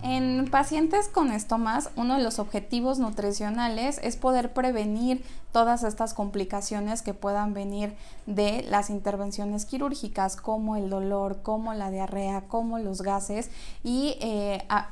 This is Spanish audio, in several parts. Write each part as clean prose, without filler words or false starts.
En pacientes con estomas, uno de los objetivos nutricionales es poder prevenir todas estas complicaciones que puedan venir de las intervenciones quirúrgicas, como el dolor, como la diarrea, como los gases, y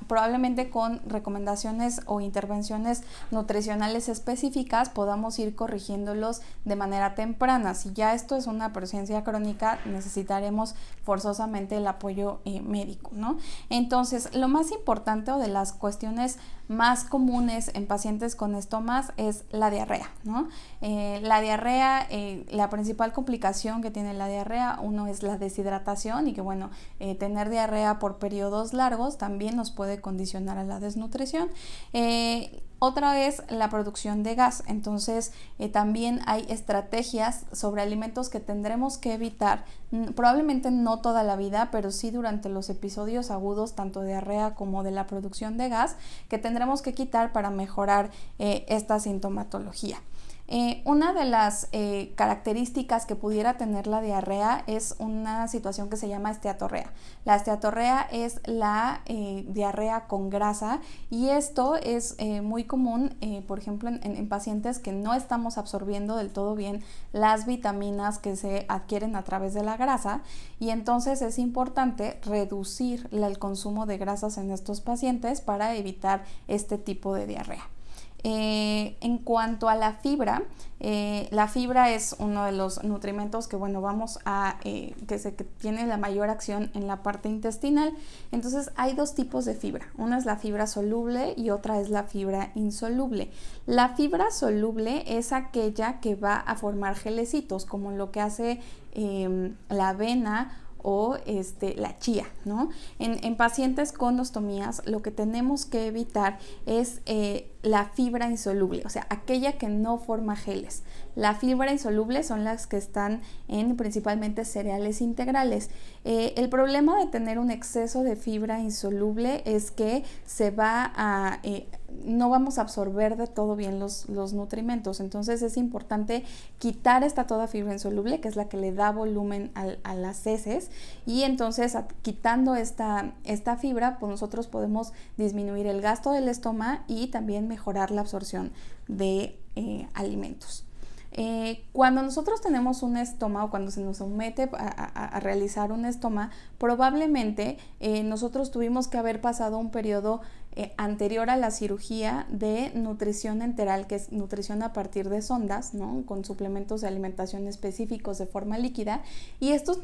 probablemente con recomendaciones o intervenciones nutricionales específicas podamos ir corrigiéndolos de manera temprana. Si ya esto es una presencia crónica, necesitaremos forzosamente el apoyo médico, ¿no? Entonces, lo más importante o de las cuestiones más comunes en pacientes con estomas es la diarrea, ¿no? La diarrea, la principal complicación que tiene la diarrea, uno es la deshidratación, y que bueno, tener diarrea por periodos largos también nos puede condicionar a la desnutrición. Otra es la producción de gas. Entonces también hay estrategias sobre alimentos que tendremos que evitar, probablemente no toda la vida, pero sí durante los episodios agudos tanto de diarrea como de la producción de gas, que tendremos que quitar para mejorar esta sintomatología. Una de las características que pudiera tener la diarrea es una situación que se llama esteatorrea. La esteatorrea es la diarrea con grasa, y esto es muy común, por ejemplo, en pacientes que no estamos absorbiendo del todo bien las vitaminas que se adquieren a través de la grasa, y entonces es importante reducir el consumo de grasas en estos pacientes para evitar este tipo de diarrea. En cuanto a la fibra es uno de los nutrimentos que vamos a que tiene la mayor acción en la parte intestinal. Entonces hay dos tipos de fibra, una es la fibra soluble y otra es la fibra insoluble. La fibra soluble es aquella que va a formar gelecitos, como lo que hace la avena o la chía, ¿no? En pacientes con ostomías lo que tenemos que evitar es la fibra insoluble, o sea, aquella que no forma geles. La fibra insoluble son las que están en principalmente cereales integrales. El problema de tener un exceso de fibra insoluble es que no vamos a absorber de todo bien los nutrimentos. Entonces es importante quitar toda fibra insoluble, que es la que le da volumen a las heces, y entonces quitando esta fibra, pues nosotros podemos disminuir el gasto del estómago y también mejorar la absorción de alimentos. Cuando nosotros tenemos un estoma, o cuando se nos somete a realizar un estoma, probablemente nosotros tuvimos que haber pasado un periodo anterior a la cirugía de nutrición enteral, que es nutrición a partir de sondas, ¿no? Con suplementos de alimentación específicos de forma líquida, y estos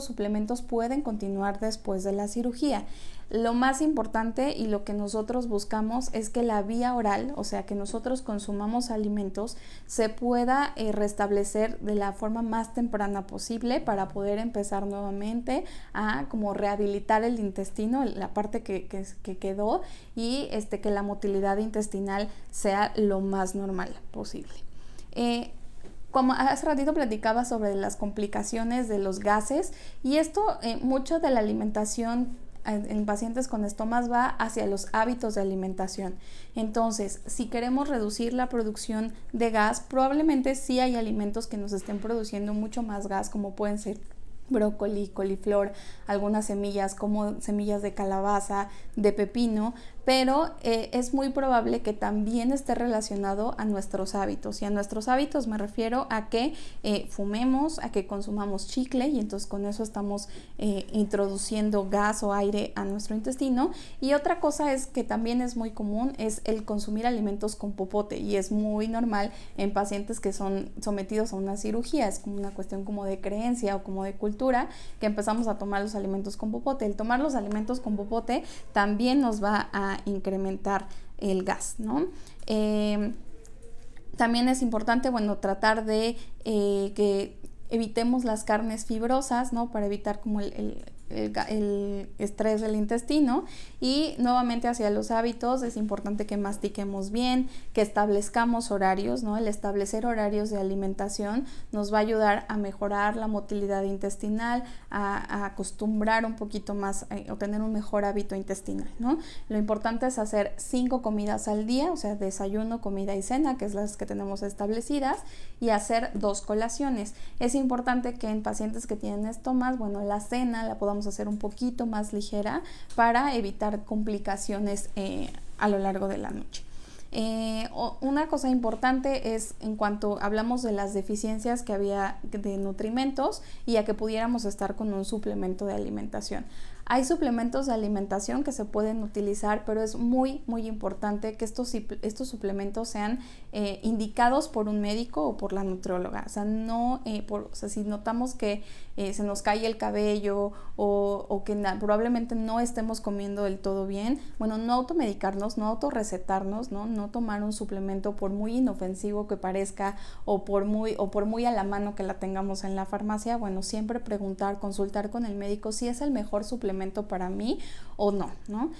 suplementos pueden continuar después de la cirugía. Lo más importante y lo que nosotros buscamos es que la vía oral, o sea, que nosotros consumamos alimentos, se pueda restablecer de la forma más temprana posible para poder empezar nuevamente a como rehabilitar el intestino, la parte que quedó, y que la motilidad intestinal sea lo más normal posible. Como hace ratito platicaba sobre las complicaciones de los gases, y esto mucho de la alimentación en pacientes con estomas va hacia los hábitos de alimentación. Entonces, si queremos reducir la producción de gas, probablemente sí hay alimentos que nos estén produciendo mucho más gas, como pueden ser brócoli, coliflor, algunas semillas como semillas de calabaza, de pepino, pero es muy probable que también esté relacionado a nuestros hábitos. Y a nuestros hábitos me refiero a que fumemos, a que consumamos chicle, y entonces con eso estamos introduciendo gas o aire a nuestro intestino. Y otra cosa es que también es muy común, es el consumir alimentos con popote, y es muy normal en pacientes que son sometidos a una cirugía. Es como una cuestión como de creencia o como de cultura, que empezamos a tomar los alimentos con popote. El tomar los alimentos con popote también nos va a incrementar el gas, ¿no? También es importante, tratar de que evitemos las carnes fibrosas, ¿no? Para evitar como el estrés del intestino. Y nuevamente hacia los hábitos, es importante que mastiquemos bien, que establezcamos horarios, ¿no? El establecer horarios de alimentación nos va a ayudar a mejorar la motilidad intestinal, a acostumbrar un poquito más o tener un mejor hábito intestinal, ¿no? Lo importante es hacer 5 comidas al día, o sea, desayuno, comida y cena, que es las que tenemos establecidas, y hacer 2 colaciones. Es importante que en pacientes que tienen estomas, la cena la podamos podamos hacer un poquito más ligera para evitar complicaciones a lo largo de la noche. Una cosa importante es en cuanto hablamos de las deficiencias que había de nutrimentos y a que pudiéramos estar con un suplemento de alimentación. Hay suplementos de alimentación que se pueden utilizar, pero es muy importante que estos suplementos sean indicados por un médico o por la nutrióloga. O sea, si notamos que se nos cae el cabello o que probablemente no estemos comiendo del todo bien, bueno, no automedicarnos, no autorrecetarnos, no tomar un suplemento por muy inofensivo que parezca o por muy a la mano que la tengamos en la farmacia. Bueno, siempre preguntar, consultar con el médico si es el mejor suplemento para mí o no, ¿no?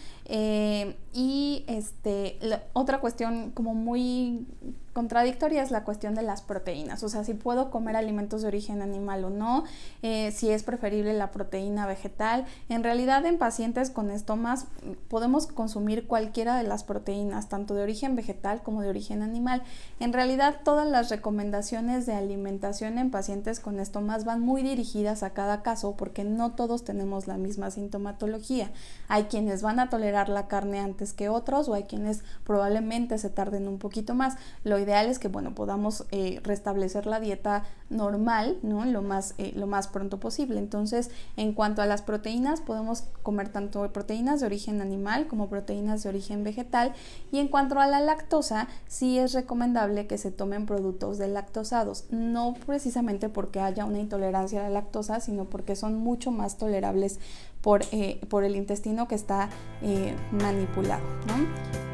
Otra cuestión como muy contradictoria es la cuestión de las proteínas, o sea, si puedo comer alimentos de origen animal o no, si es preferible la proteína vegetal. En realidad, en pacientes con estomas podemos consumir cualquiera de las proteínas, tanto de origen vegetal como de origen animal. En realidad, todas las recomendaciones de alimentación en pacientes con estomas van muy dirigidas a cada caso, porque no todos tenemos la misma sintomatología. Hay quienes van a tolerar la carne antes que otros, o hay quienes probablemente se tarden un poquito más. Lo ideal es que, bueno, podamos restablecer la dieta normal, ¿no? Lo más pronto posible. Entonces, en cuanto a las proteínas, podemos comer tanto proteínas de origen animal como proteínas de origen vegetal. Y en cuanto a la lactosa, sí es recomendable que se tomen productos delactosados, no precisamente porque haya una intolerancia a la lactosa, sino porque son mucho más tolerables por el intestino que está manipulado, ¿no?